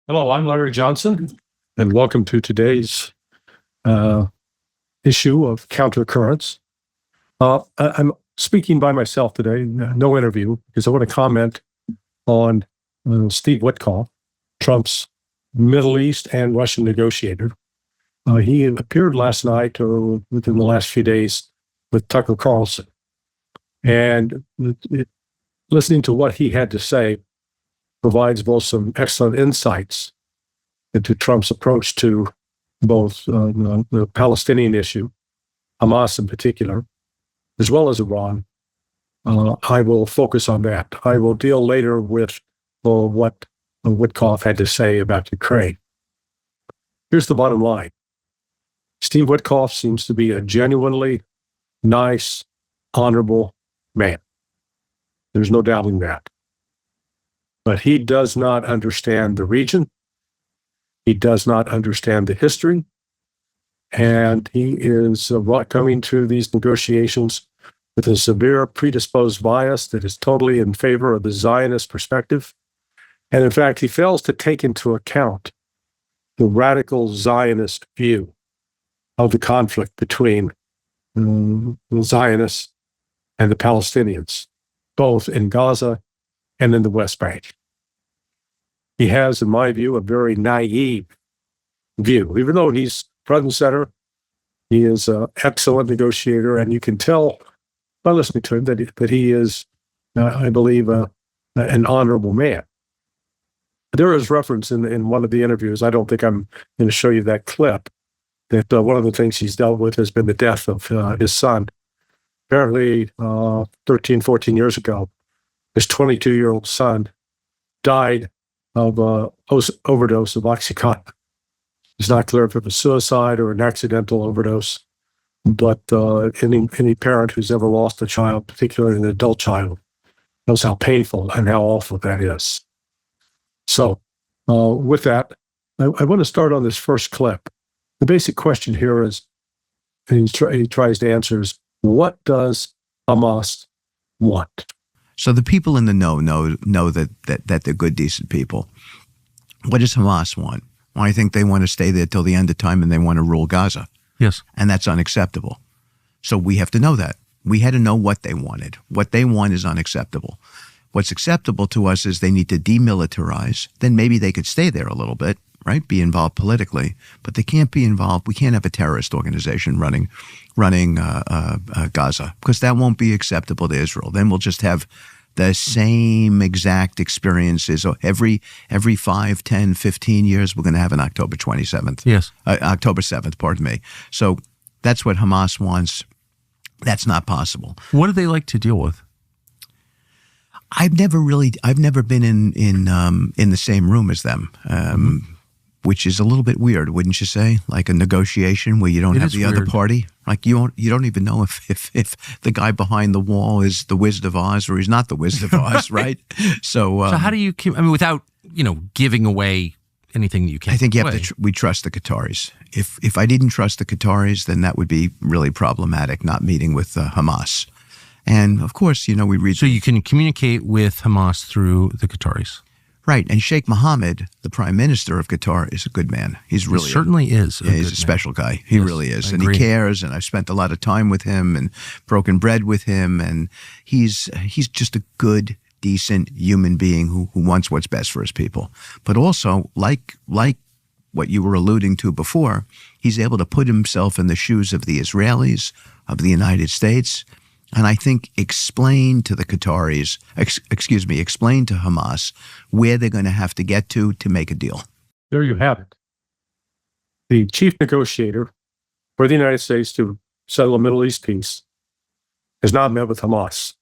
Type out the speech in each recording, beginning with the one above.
Hello, I'm Larry Johnson, and welcome to today's issue of Countercurrents. I'm speaking by myself today, no interview, because I want to comment on Steve Witkoff, Trump's Middle East and Russian negotiator. He appeared last night or within the last few days with Tucker Carlson. And listening to what he had to say provides both some excellent insights into Trump's approach to both the Palestinian issue, Hamas in particular, as well as Iran. I will focus on that. I will deal later with what Witkoff had to say about Ukraine. Here's the bottom line. Steve Witkoff seems to be a genuinely nice, honorable man. There's no doubting that. But he does not understand the region. He does not understand the history. And he is coming to these negotiations with a severe predisposed bias that is totally in favor of the Zionist perspective. And in fact, he fails to take into account the radical Zionist view of the conflict between the Zionists and the Palestinians, both in Gaza and in the West Bank. He has, in my view, a very naive view. Even though he's front and center, he is an excellent negotiator, and you can tell by listening to him that he is, I believe, an honorable man. There is reference in one of the interviews, I don't think I'm going to show you that clip, that one of the things he's dealt with has been the death of his son. Apparently, 13, 14 years ago, his 22-year-old son died of overdose of Oxycontin. It's not clear if it was suicide or an accidental overdose, but any parent who's ever lost a child, particularly an adult child, knows how painful and how awful that is. So with that, I want to start on this first clip. The basic question here is, and he tries to answer, is what does Hamas want? So the people in the know that they're good, decent people. What does Hamas want? Well, I think they want to stay there till the end of time and they want to rule Gaza. Yes. And that's unacceptable. So we have to know that. We had to know what they wanted. What they want is unacceptable. What's acceptable to us is they need to demilitarize. Then maybe they could stay there a little bit, right? Be involved politically, but they can't be involved. We can't have a terrorist organization running Gaza, because that won't be acceptable to Israel. Then we'll just have the same exact experiences. So every 5, 10, 15 years, we're going to have an October 27th. Yes. October 7th, pardon me. So that's what Hamas wants. That's not possible. What do they like to deal with? I've never been in the same room as them. Which is a little bit weird, wouldn't you say? Like a negotiation where you don't have the other party. Like you don't even know if the guy behind the wall is the Wizard of Oz or he's not the Wizard of Oz, right? So how do you keep? I mean, without giving away anything that you can't. I think you have to. We trust the Qataris. If I didn't trust the Qataris, then that would be really problematic. Not meeting with Hamas, and of course, we read. So you can communicate with Hamas through the Qataris. Right, and Sheikh Mohammed, the Prime Minister of Qatar, is a good man. He's really is. He's a special guy. He really is, and he cares. And I've spent a lot of time with him and broken bread with him, and he's just a good, decent human being who wants what's best for his people. But also, like what you were alluding to before, he's able to put himself in the shoes of the Israelis, of the United States. And I think explain to the Qataris, explain to Hamas where they're going to have to get to make a deal. There you have it. The chief negotiator for the United States to settle a Middle East peace has not met with Hamas,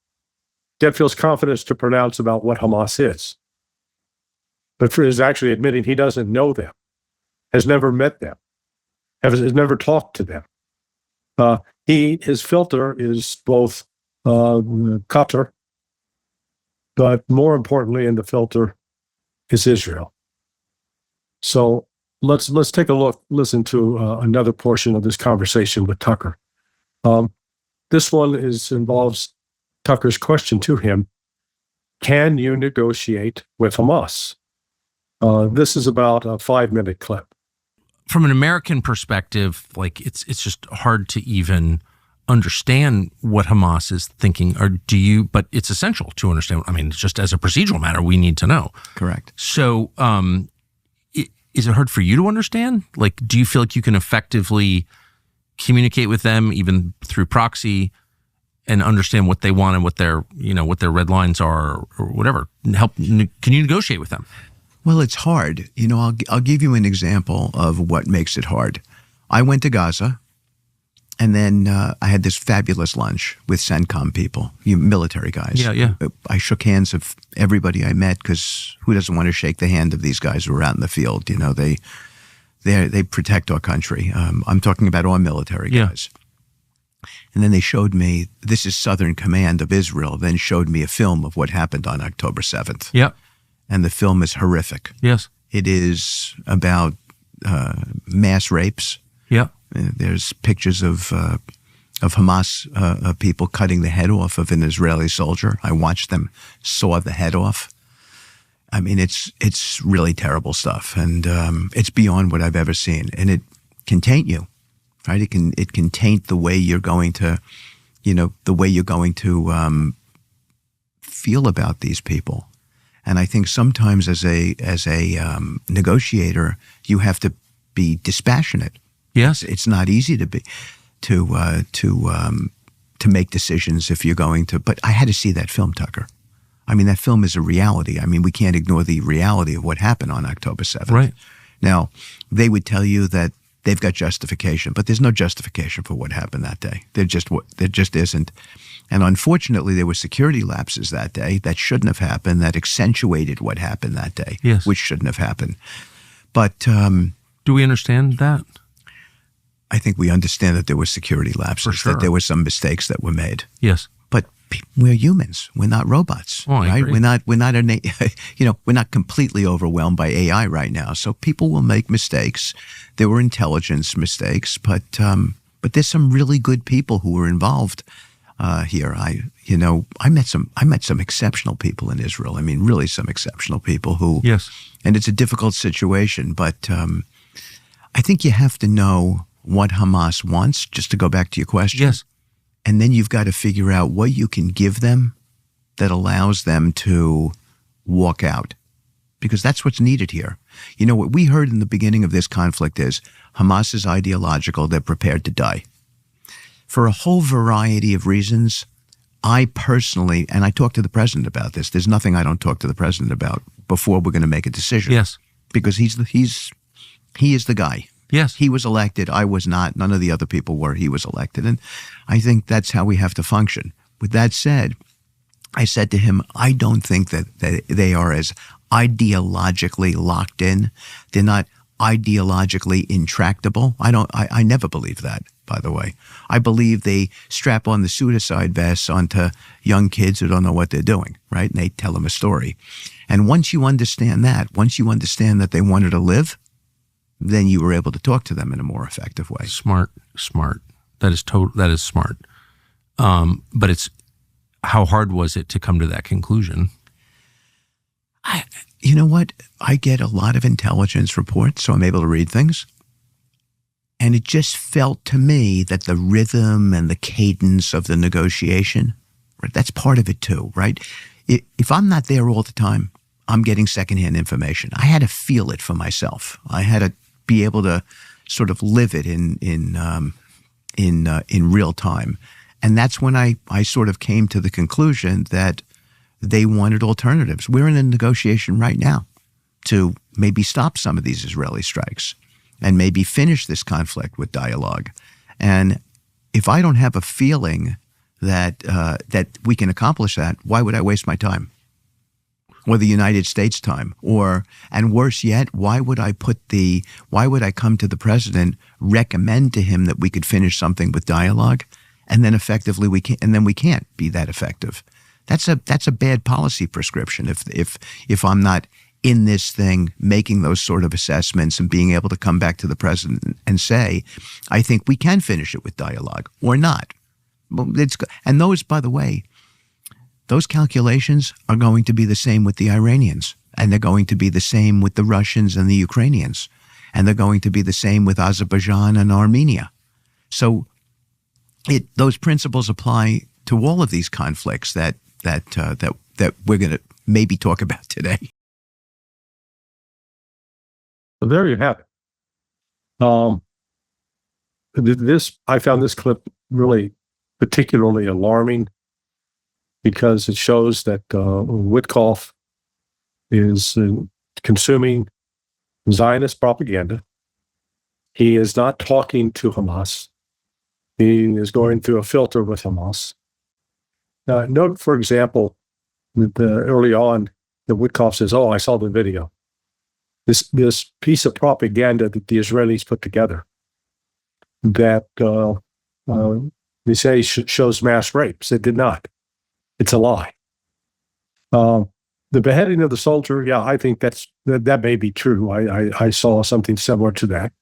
yet feels confidence to pronounce about what Hamas is. But is actually admitting he doesn't know them, has never met them, has never talked to them. His filter is both Qatar, but more importantly in the filter is Israel. So let's take a listen to another portion of this conversation with Tucker. This one involves Tucker's question to him: can you negotiate with Hamas? This is about a 5-minute clip. From an American perspective, like it's just hard to even understand what Hamas is thinking, or do you? But it's essential to understand. I mean, just as a procedural matter, we need to know. Correct. So, is it hard for you to understand? Like, do you feel like you can effectively communicate with them, even through proxy, and understand what they want and what their red lines are, or whatever? Can you negotiate with them? Well, it's hard. I'll give you an example of what makes it hard. I went to Gaza, and then I had this fabulous lunch with CENTCOM people, military guys. Yeah. I shook hands of everybody I met, because who doesn't want to shake the hand of these guys who are out in the field? They protect our country. I'm talking about our military guys. And then they showed me, this is Southern Command of Israel, then showed me a film of what happened on October 7th. Yeah. And the film is horrific. Yes. It is about mass rapes. Yeah. There's pictures of Hamas people cutting the head off of an Israeli soldier. I watched them saw the head off. I mean, it's really terrible stuff, and it's beyond what I've ever seen. And it can taint you, right? It can taint the way you're going to, feel about these people. And I think sometimes as a negotiator, you have to be dispassionate. Yes, it's not easy to be to make decisions if you're going to. But I had to see that film, Tucker. I mean, that film is a reality. I mean, we can't ignore the reality of what happened on October 7th. Right. Now, they would tell you that they've got justification, but there's no justification for what happened that day. There just isn't. And unfortunately, there were security lapses that day that shouldn't have happened, that accentuated what happened that day, yes, which shouldn't have happened. But do we understand that? I think we understand that there were security lapses, for sure, that there were some mistakes that were made. Yes. But we're humans. We're not robots, right? Agree. We're not completely overwhelmed by AI right now. So people will make mistakes. There were intelligence mistakes, but there's some really good people who were involved here. I met some exceptional people in Israel. I mean, really some exceptional people who. Yes. And it's a difficult situation, but I think you have to know what Hamas wants. Just to go back to your question. Yes. And then you've got to figure out what you can give them that allows them to walk out, because that's what's needed here. What we heard in the beginning of this conflict is Hamas is ideological. They're prepared to die. For a whole variety of reasons, I personally, and I talked to the president about this, there's nothing I don't talk to the president about before we're going to make a decision. Yes. Because he is the guy. Yes. He was elected. I was not. None of the other people were. He was elected. And I think that's how we have to function. With that said, I said to him, I don't think that they are as ideologically locked in. They're not ideologically intractable. I never believe that, by the way. I believe they strap on the suicide vests onto young kids who don't know what they're doing, right? And they tell them a story. And once you understand that they wanted to live, then you were able to talk to them in a more effective way. Smart. That is smart. But it's, how hard was it to come to that conclusion? You know what? I get a lot of intelligence reports, so I'm able to read things. And it just felt to me that the rhythm and the cadence of the negotiation, right, that's part of it too, right? If I'm not there all the time, I'm getting secondhand information. I had to feel it for myself. I had to be able to sort of live it in real time. And that's when I sort of came to the conclusion that they wanted alternatives. We're in a negotiation right now to maybe stop some of these Israeli strikes and maybe finish this conflict with dialogue. And if I don't have a feeling that we can accomplish that, why would I waste my time? Or the United States time? And worse yet, why would I come to the president, recommend to him that we could finish something with dialogue, and then effectively we can't be that effective? That's a bad policy prescription. If I'm not in this thing, making those sort of assessments and being able to come back to the president and say, I think we can finish it with dialogue or not. And those, by the way, those calculations are going to be the same with the Iranians And they're going to be the same with the Russians and the Ukrainians. And they're going to be the same with Azerbaijan and Armenia. So those principles apply to all of these conflicts that we're going to maybe talk about today. So there you have it. I found this clip really particularly alarming because it shows that Witkoff is consuming Zionist propaganda. He is not talking to Hamas. He is going through a filter with Hamas. Note, for example, that early on, that Witkoff says, "Oh, I saw the video." This piece of propaganda that the Israelis put together that they say shows mass rapes. It did not. It's a lie. The beheading of the soldier, yeah, I think that may be true. I saw something similar to that,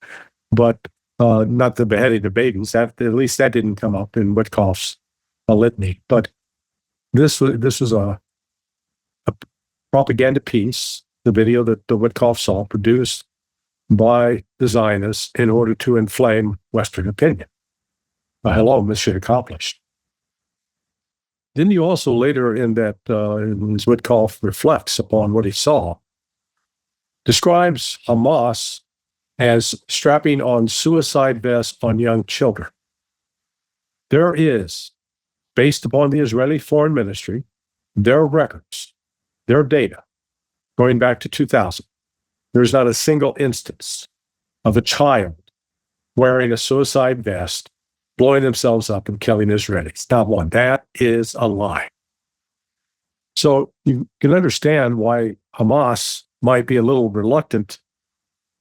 but not the beheading of babies. That, at least that didn't come up in Witkoff's litany. But this was a propaganda piece, the video that the Witkoff saw, produced by the Zionists in order to inflame Western opinion. Hello, mission accomplished. Then you also later in that, as Witkoff reflects upon what he saw, describes Hamas as strapping on suicide vests on young children. There is, based upon the Israeli Foreign Ministry, their records, their data, going back to 2000, there's not a single instance of a child wearing a suicide vest, blowing themselves up and killing Israelis. Not one. That is a lie. So you can understand why Hamas might be a little reluctant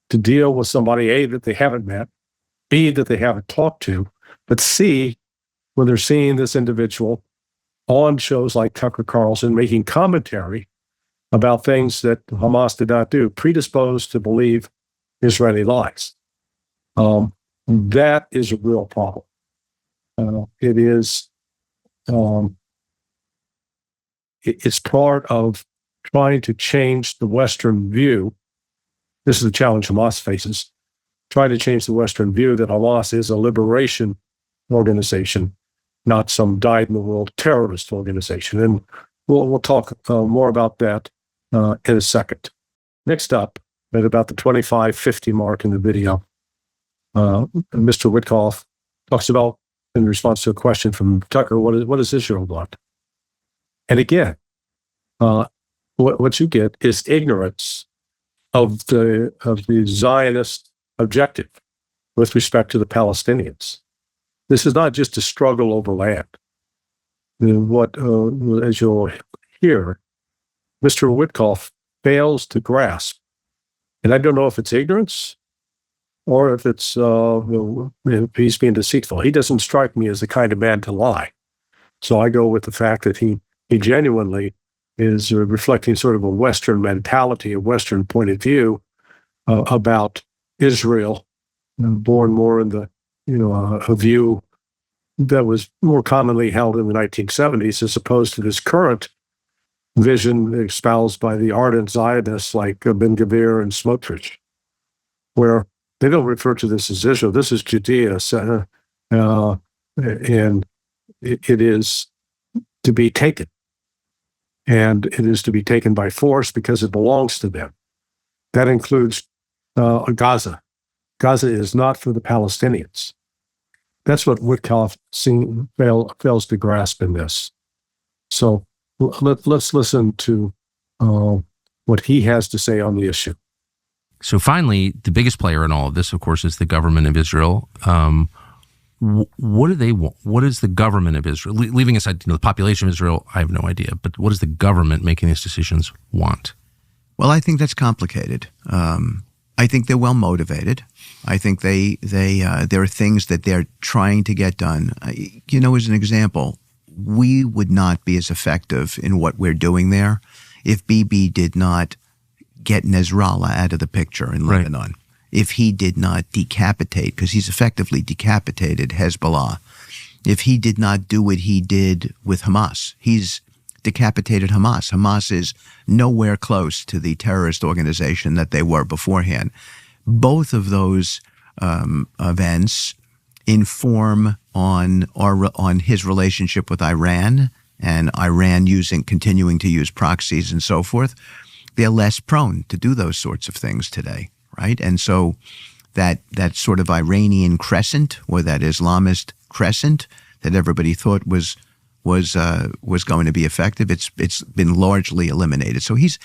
to deal with somebody, A, that they haven't met, B, that they haven't talked to, but C, when they're seeing this individual on shows like Tucker Carlson making commentary about things that Hamas did not do, predisposed to believe Israeli lies. That is a real problem. It is. It's part of trying to change the Western view. This is the challenge Hamas faces. Trying to change the Western view that Hamas is a liberation organization, not some dyed-in-the-world terrorist organization. And we'll talk more about that in a second. Next up, at about the 25:50 mark in the video, Mr. Witkoff talks about, in response to a question from Tucker, what does Israel want? And again, what you get is ignorance of the Zionist objective with respect to the Palestinians. This is not just a struggle over land. As you'll hear, Mr. Witkoff fails to grasp, and I don't know if it's ignorance or if it's if he's being deceitful. He doesn't strike me as the kind of man to lie. So I go with the fact that he genuinely is reflecting sort of a Western mentality, a Western point of view about Israel, born more in the, a view that was more commonly held in the 1970s, as opposed to this current vision espoused by the ardent Zionists like Ben-Gvir and Smotrich, where they don't refer to this as Israel. This is Judea, and it is to be taken. And it is to be taken by force because it belongs to them. That includes Gaza. Gaza is not for the Palestinians. That's what Witkoff fails to grasp in this. So let's listen to what he has to say on the issue. So finally, the biggest player in all of this, of course, is the government of Israel. What do they want? What is the government of Israel? Leaving aside the population of Israel, I have no idea. But what does the government making these decisions want? Well, I think that's complicated. I think they're well motivated. I think there are things that they're trying to get done. As an example, we would not be as effective in what we're doing there if Bibi did not get Nasrallah out of the picture in Lebanon. If he did not decapitate, because he's effectively decapitated Hezbollah, if he did not do what he did with Hamas, he's decapitated Hamas. Hamas is nowhere close to the terrorist organization that they were beforehand. Both of those events inform on his relationship with Iran, and Iran continuing to use proxies and so forth. They're less prone to do those sorts of things today, right? And so that sort of Iranian crescent, or that Islamist crescent that everybody thought was going to be effective, it's been largely eliminated. So he's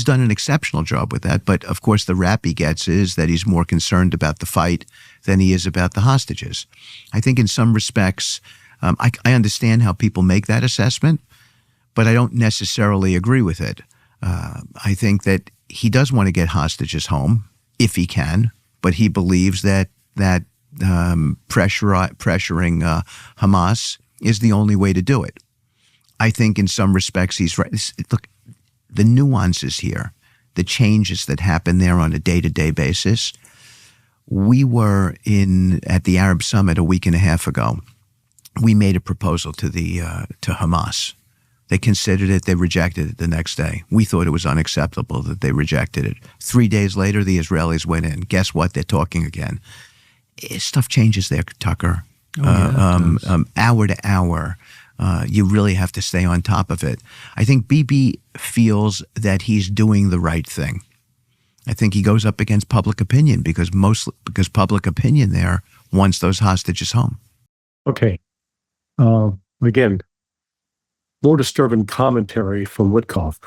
done an exceptional job with that. But of course, the rap he gets is that he's more concerned about the fight than he is about the hostages. I think in some respects, I understand how people make that assessment, but I don't necessarily agree with it. I think that he does want to get hostages home if he can, but he believes that pressuring Hamas is the only way to do it. I think in some respects he's right. Look, the nuances here, the changes that happen there on a day-to-day basis. We were at the Arab Summit a week and a half ago. We made a proposal to Hamas. They considered it. They rejected it the next day. We thought it was unacceptable that they rejected it. 3 days later, the Israelis went in. Guess what? They're talking again. Stuff changes there, Tucker. Hour to hour. You really have to stay on top of it. I think Bibi feels that he's doing the right thing. I think he goes up against public opinion because public opinion there wants those hostages home. Okay. Again, more disturbing commentary from Witkoff,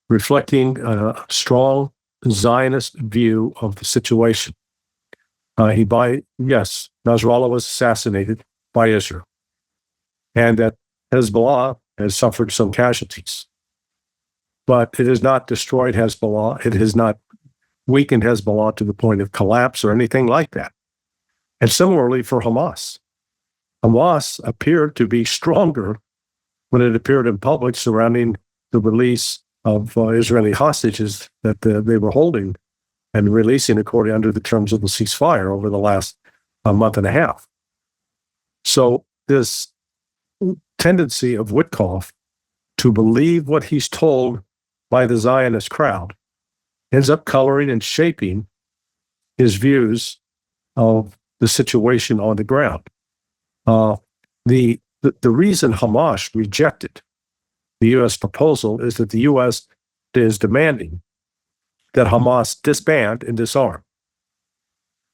reflecting a strong Zionist view of the situation. Nasrallah was assassinated by Israel, and that Hezbollah has suffered some casualties. But it has not destroyed Hezbollah. It has not weakened Hezbollah to the point of collapse or anything like that. And similarly for Hamas. Hamas appeared to be stronger when it appeared in public surrounding the release of Israeli hostages that they were holding and releasing according under the terms of the ceasefire over the last month and a half. So this tendency of Witkoff to believe what he's told by the Zionist crowd ends up coloring and shaping his views of the situation on the ground. The reason Hamas rejected the U.S. proposal is that the U.S. is demanding that Hamas disband and disarm.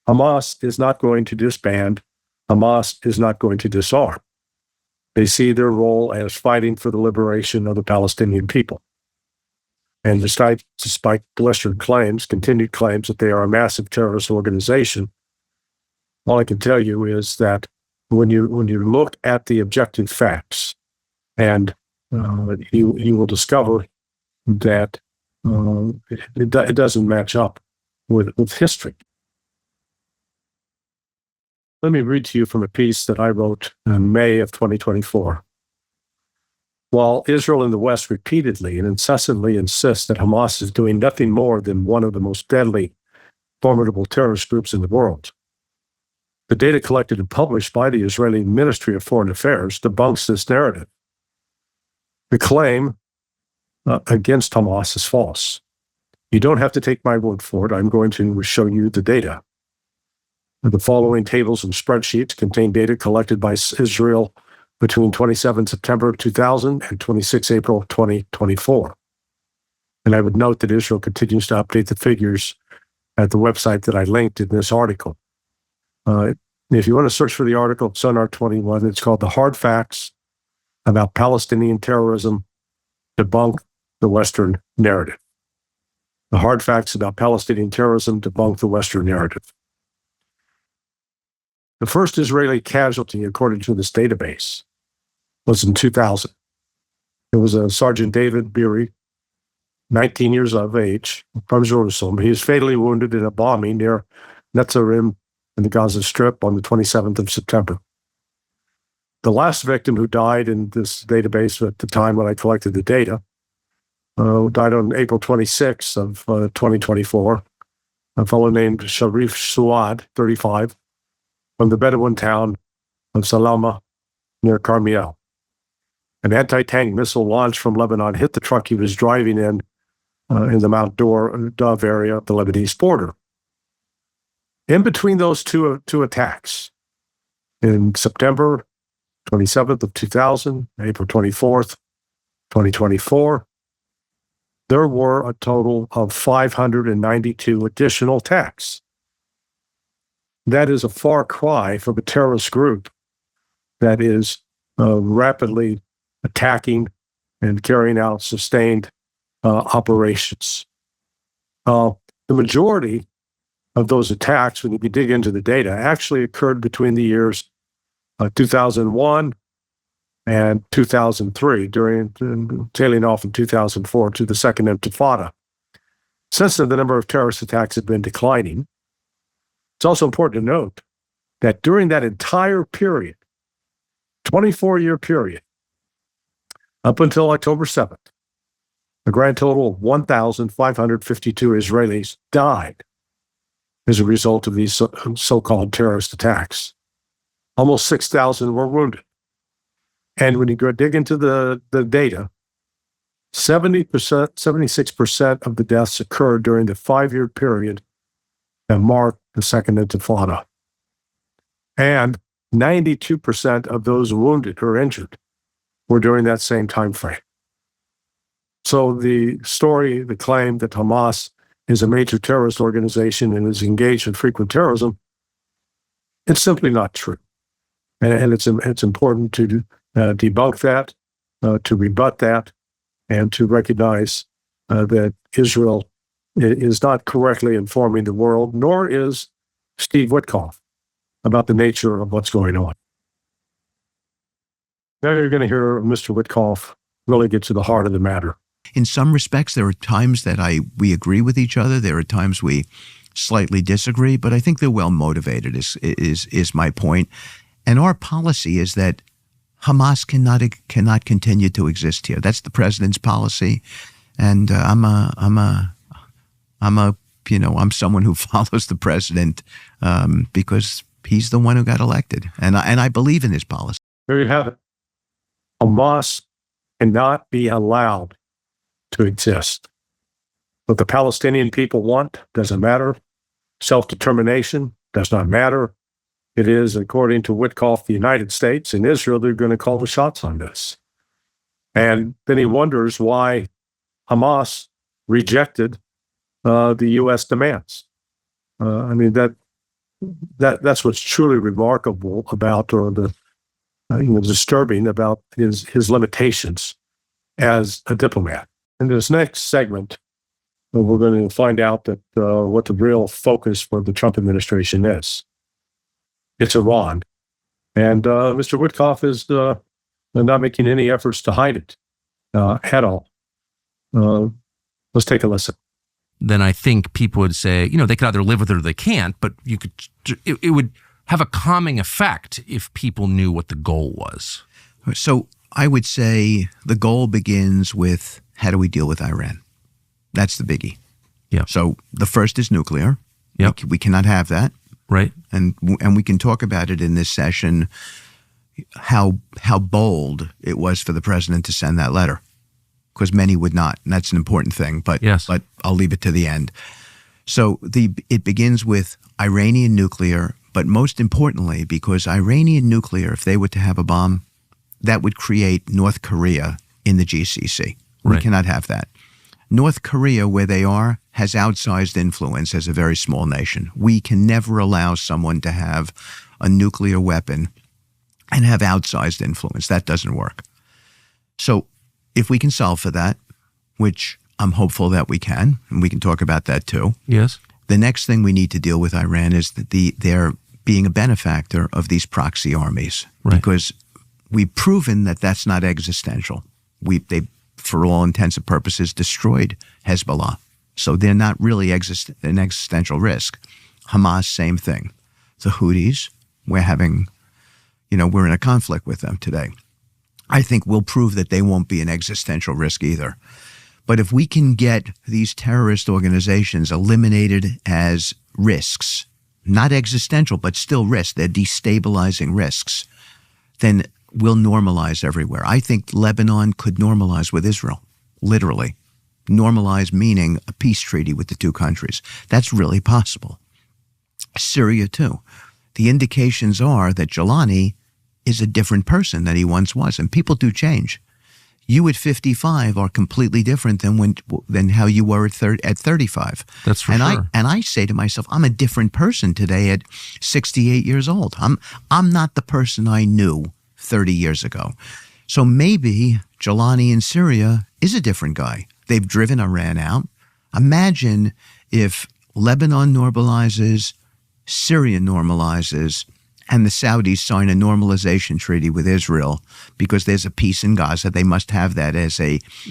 Hamas is not going to disband. Hamas is not going to disarm. They see their role as fighting for the liberation of the Palestinian people. And despite Western claims, continued claims that they are a massive terrorist organization, all I can tell you is that when you look at the objective facts, and you will discover that it doesn't match up with history. Let me read to you from a piece that I wrote in May of 2024. While Israel and the West repeatedly and incessantly insist that Hamas is doing nothing more than one of the most deadly, formidable terrorist groups in the world, the data collected and published by the Israeli Ministry of Foreign Affairs debunks this narrative. The claim against Hamas is false. You don't have to take my word for it. I'm going to show you the data. The following tables and spreadsheets contain data collected by Israel between 27 September 2000 and 26 April 2024. And I would note that Israel continues to update the figures at the website that I linked in this article. If you want to search for the article, it's on R21. It's called The Hard Facts About Palestinian Terrorism Debunk the Western Narrative. The Hard Facts About Palestinian Terrorism Debunk the Western Narrative. The first Israeli casualty, according to this database, was in 2000. It was a Sergeant David Beery, 19 years of age, from Jerusalem. He was fatally wounded in a bombing near Netzarim in the Gaza Strip on the 27th of September. The last victim who died in this database at the time when I collected the data died on April 26th of 2024, a fellow named Sharif Suad, 35, from the Bedouin town of Salama near Carmiel. an anti-tank missile launched from Lebanon hit the truck he was driving in the Mount Dove area of the Lebanese border. In between those two attacks, in September 27th of 2000, April 24th, 2024, there were a total of 592 additional attacks. That is a far cry from a terrorist group that is rapidly attacking and carrying out sustained operations. The majority of those attacks, when you dig into the data, actually occurred between the years 2001 and 2003, tailing off in 2004 to the Second Intifada. Since then, the number of terrorist attacks have been declining. It's also important to note that during that entire period, 24-year period, up until October 7th, a grand total of 1,552 Israelis died as a result of these so-called terrorist attacks. Almost 6,000 were wounded. And when you go dig into the data, 76% of the deaths occurred during the 5-year period that marked the Second Intifada. And 92% of those wounded or injured were during that same time frame. So the story, the claim that Hamas is a major terrorist organization and is engaged in frequent terrorism, it's simply not true. And it's important to debunk that, to rebut that, and to recognize that Israel is not correctly informing the world, nor is Steve Witkoff, about the nature of what's going on. Now you're going to hear Mr. Witkoff really get to the heart of the matter. In some respects, there are times that we agree with each other. There are times we slightly disagree, but I think they're well motivated is my point. And our policy is that Hamas cannot continue to exist here. That's the president's policy, and I'm someone who follows the president because he's the one who got elected, and I believe in his policy. There you have it. Hamas cannot be allowed to exist. What the Palestinian people want doesn't matter. Self-determination does not matter. It is, according to Witkoff, the United States and Israel, they're going to call the shots on this. And then he wonders why Hamas rejected the U.S. demands. That's what's truly remarkable about, or disturbing about his limitations as a diplomat. In this next segment, we're going to find out that what the real focus for the Trump administration is. It's Iran. And Mr. Witkoff is not making any efforts to hide it at all. Let's take a listen. Then I think people would say, they could either live with it or they can't, but it would have a calming effect if people knew what the goal was. So I would say the goal begins with, how do we deal with Iran? That's the biggie. Yeah. So the first is nuclear. Yeah. We cannot have that. Right. And we can talk about it in this session, how bold it was for the president to send that letter, because many would not. And that's an important thing. But yes. But I'll leave it to the end. So it begins with Iranian nuclear, but most importantly, because Iranian nuclear, if they were to have a bomb, that would create North Korea in the GCC. Right. We cannot have that. North Korea, where they are, has outsized influence as a very small nation. We can never allow someone to have a nuclear weapon and have outsized influence. That doesn't work. So if we can solve for that, which I'm hopeful that we can, and we can talk about that too. Yes. The next thing we need to deal with Iran is that they're being a benefactor of these proxy armies. Right. Because we've proven that that's not existential. They, for all intents and purposes, destroyed Hezbollah. So they're not really an existential risk. Hamas, same thing. The Houthis, we're in a conflict with them today. I think we'll prove that they won't be an existential risk either. But if we can get these terrorist organizations eliminated as risks, not existential, but still risks, they're destabilizing risks, then will normalize everywhere. I think Lebanon could normalize with Israel, literally. Normalize meaning a peace treaty with the two countries. That's really possible. Syria too. The indications are that Jelani is a different person than he once was, and people do change. You at 55 are completely different than how you were at 35. That's for and sure. I say to myself, I'm a different person today at 68 years old. I'm not the person I knew 30 years ago. So maybe Jelani in Syria is a different guy. They've driven Iran out. Imagine if Lebanon normalizes, Syria normalizes, and the Saudis sign a normalization treaty with Israel because there's a peace in Gaza. They must have that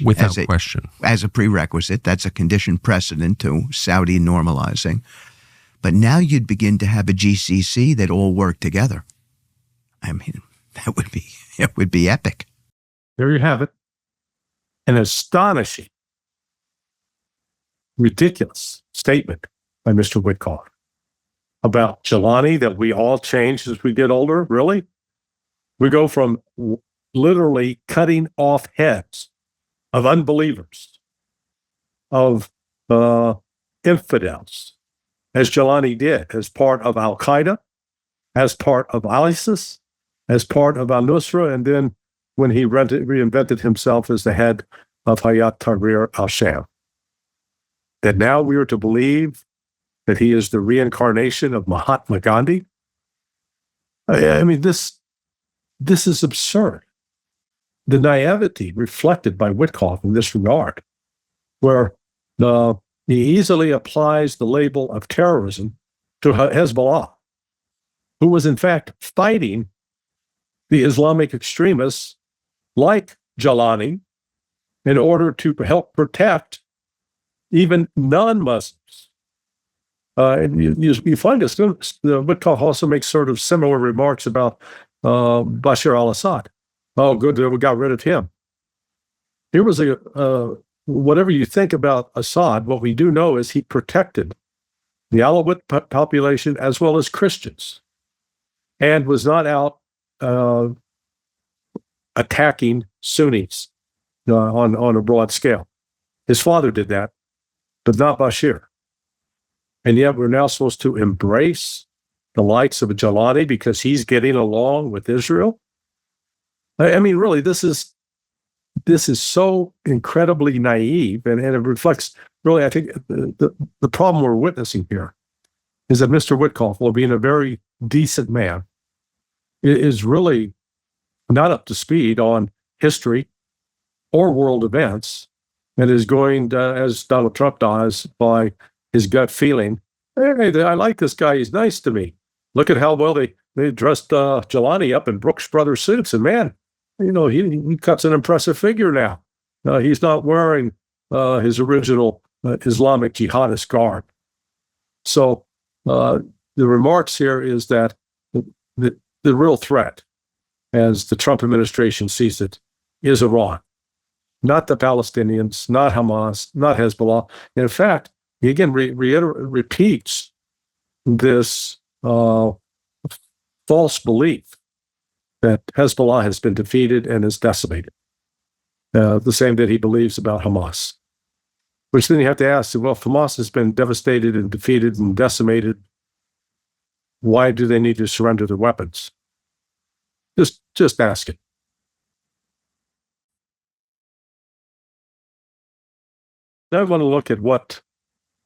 without question, as a prerequisite. That's a conditioned precedent to Saudi normalizing. But now you'd begin to have a GCC that all work together. I mean, it would be epic. There you have it. An astonishing, ridiculous statement by Mr. Witkoff about Jelani, that we all change as we get older. Really? We go from literally cutting off heads of unbelievers, of infidels, as Jelani did, as part of Al-Qaeda, as part of ISIS, as part of al-Nusra, and then when he reinvented himself as the head of Hayat Tahrir al-Sham. That now we are to believe that he is the reincarnation of Mahatma Gandhi. I mean, this is absurd. The naivety reflected by Witkoff in this regard, where he easily applies the label of terrorism to Hezbollah, who was in fact fighting the Islamic extremists like Jelani in order to help protect even non-Muslims. And you find this, Witkoff also makes sort of similar remarks about Bashar al-Assad. Oh, good, we got rid of him. Here was whatever you think about Assad, what we do know is he protected the Alawite population as well as Christians, and was not out attacking Sunnis on a broad scale. His father did that, but not Bashir. And yet we're now supposed to embrace the likes of Jelani because he's getting along with Israel. I mean, really, this is so incredibly naive, and it reflects, really, I think, the problem we're witnessing here is that Mr. Witkoff, while being a very decent man, is really not up to speed on history or world events, and is going, as Donald Trump does, by his gut feeling. Hey, I like this guy. He's nice to me. Look at how well they dressed Jelani up in Brooks Brothers suits, and man, you know, he cuts an impressive figure now. He's not wearing his original Islamic jihadist garb. So the remarks here is that the real threat, as the Trump administration sees it, is Iran, not the Palestinians, not Hamas, not Hezbollah. In fact, he again repeats this false belief that Hezbollah has been defeated and is decimated. The same that he believes about Hamas. Which then you have to ask, well, if Hamas has been devastated and defeated and decimated, why do they need to surrender their weapons? Just ask it. Now I want to look at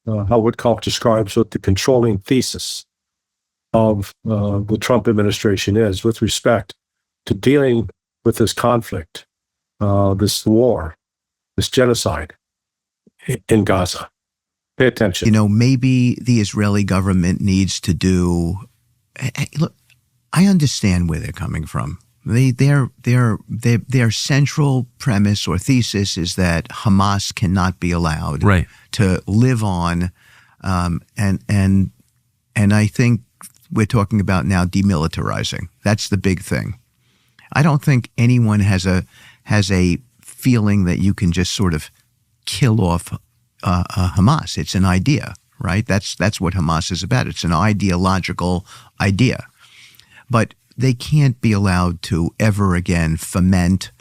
how Witkoff describes what the controlling thesis of the Trump administration is with respect to dealing with this conflict, this war, this genocide in Gaza. Pay attention. You know, maybe the Israeli government needs to do. Look, I understand where they're coming from. Their central premise or thesis is that Hamas cannot be allowed to live on, and I think we're talking about now demilitarizing. That's the big thing. I don't think anyone has a feeling that you can just sort of kill off Hamas. It's an idea, right? That's what Hamas is about. It's an ideological idea. But they can't be allowed to ever again foment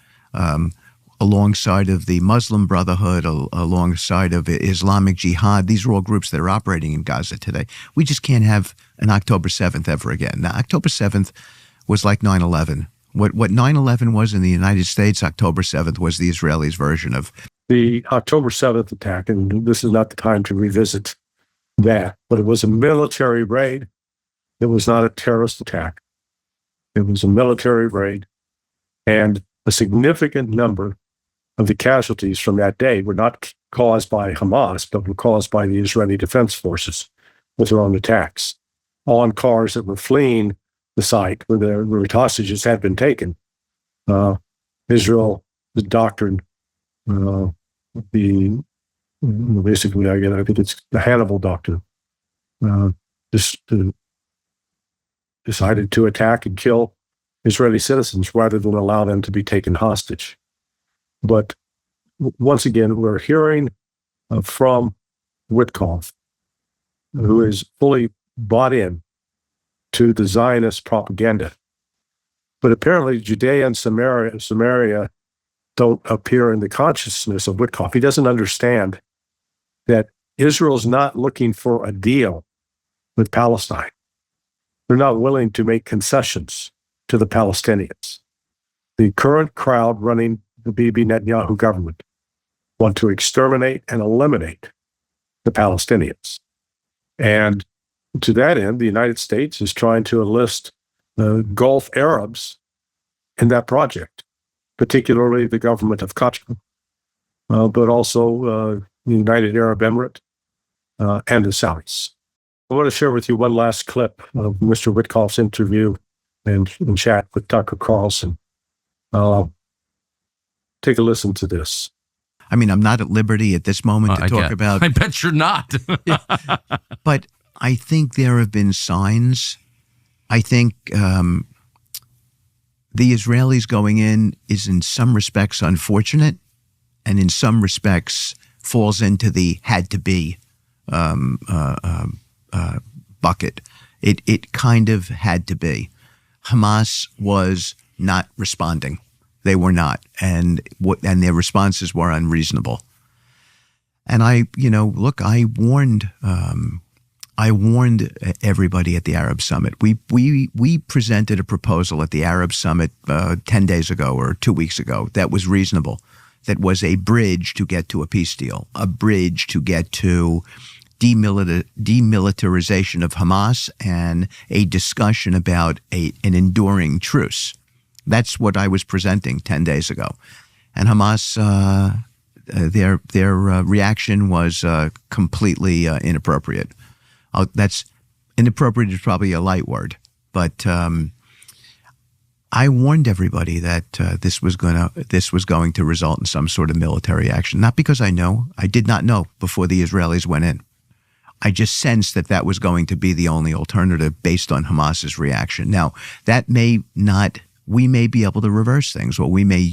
alongside of the Muslim Brotherhood, alongside of Islamic Jihad. These are all groups that are operating in Gaza today. We just can't have an October 7th ever again. Now, October 7th was like 9/11. What 9/11 was in the United States, October 7th was the Israelis' version of the October 7th attack. And this is not the time to revisit that, but it was a military raid. It was not a terrorist attack. It was a military raid, and a significant number of the casualties from that day were not caused by Hamas, but were caused by the Israeli Defense Forces with their own attacks on cars that were fleeing the site where hostages had been taken. Israel, the doctrine, basically, I think it's the Hannibal doctrine, decided to attack and kill Israeli citizens rather than allow them to be taken hostage. But once again, we're hearing from Witkoff, who is fully bought in to the Zionist propaganda. But apparently Judea and Samaria don't appear in the consciousness of Witkoff. He doesn't understand that Israel's not looking for a deal with Palestine. They're not willing to make concessions to the Palestinians. The current crowd running the Bibi Netanyahu government want to exterminate and eliminate the Palestinians. And to that end, the United States is trying to enlist the Gulf Arabs in that project, particularly the government of Qatar, but also the United Arab Emirates and the Saudis. I want to share with you one last clip of Mr. Witkoff's interview and chat with Tucker Carlson. Take a listen to this. I mean, I'm not at liberty at this moment to talk about... I bet you're not. But I think there have been signs. I think the Israelis going in is in some respects unfortunate, and in some respects falls into the had to be bucket. It kind of had to be. Hamas was not responding. They were not, and their responses were unreasonable. And I warned everybody at the Arab Summit. We presented a proposal at the Arab Summit 10 days ago or 2 weeks ago that was reasonable, that was a bridge to get to a peace deal, a bridge to get to demilitarization of Hamas and a discussion about an enduring truce. That's what I was presenting 10 days ago. And Hamas, their reaction was completely inappropriate. That's inappropriate is probably a light word, but I warned everybody that this was going to result in some sort of military action. Not because I did not know before the Israelis went in. I just sensed that was going to be the only alternative based on Hamas's reaction. Now, we may be able to reverse things, or we may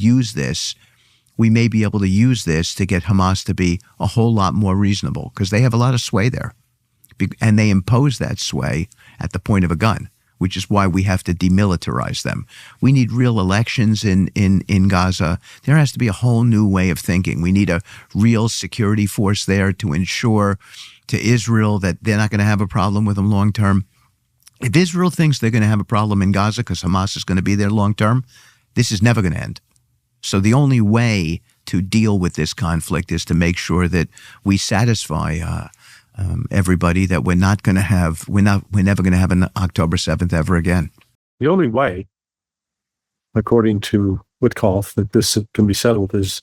be able to use this to get Hamas to be a whole lot more reasonable, because they have a lot of sway there. And they impose that sway at the point of a gun, which is why we have to demilitarize them. We need real elections in Gaza. There has to be a whole new way of thinking. We need a real security force there to ensure to Israel that they're not going to have a problem with them long term. If Israel thinks they're going to have a problem in Gaza because Hamas is going to be there long term, this is never going to end. So the only way to deal with this conflict is to make sure that we satisfy everybody that we're never going to have an October 7th ever again. The only way, according to Witkoff, that this can be settled is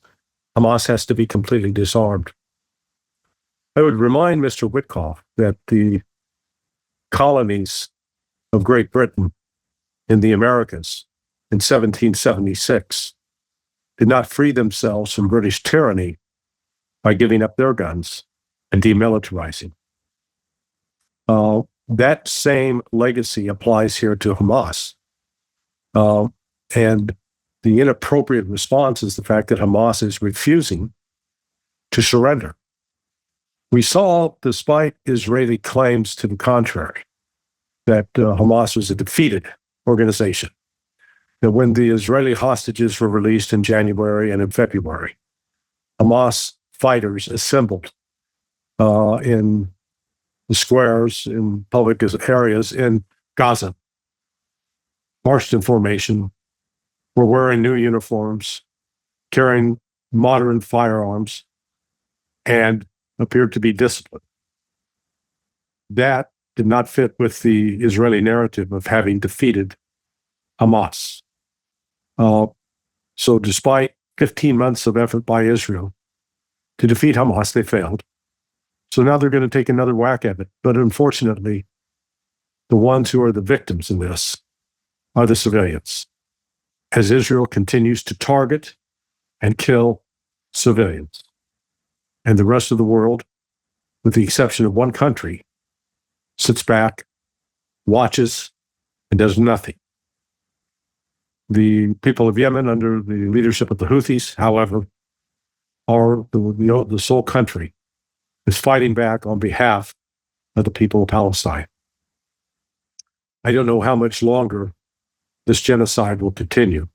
Hamas has to be completely disarmed. I would remind Mr. Witkoff that the colonies of Great Britain in the Americas in 1776 did not free themselves from British tyranny by giving up their guns and demilitarizing. That same legacy applies here to Hamas. And the inappropriate response is the fact that Hamas is refusing to surrender. We saw, despite Israeli claims to the contrary, that Hamas was defeated organization. That when the Israeli hostages were released in January and in February, Hamas fighters assembled in the squares, in public areas in Gaza, marched in formation, were wearing new uniforms, carrying modern firearms, and appeared to be disciplined. That did not fit with the Israeli narrative of having defeated Hamas. So despite 15 months of effort by Israel to defeat Hamas, they failed. So now they're going to take another whack at it. But unfortunately, the ones who are the victims in this are the civilians, as Israel continues to target and kill civilians. And the rest of the world, with the exception of one country, sits back, watches, and does nothing. The people of Yemen, under the leadership of the Houthis, however, are the sole country is fighting back on behalf of the people of Palestine. I don't know how much longer this genocide will continue,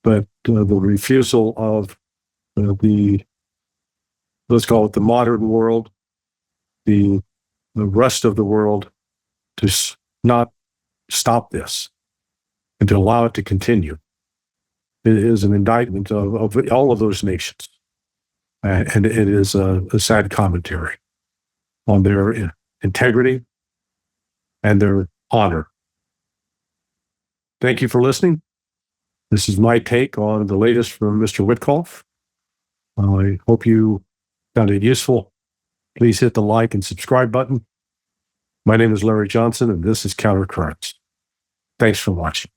but the refusal of let's call it the modern world, the rest of the world, to not stop this and to allow it to continue. It is an indictment of all of those nations. And it is a sad commentary on their integrity and their honor. Thank you for listening. This is my take on the latest from Mr. Witkoff. I hope you found it useful. Please hit the like and subscribe button. My name is Larry Johnson, and this is Countercurrents. Thanks for watching.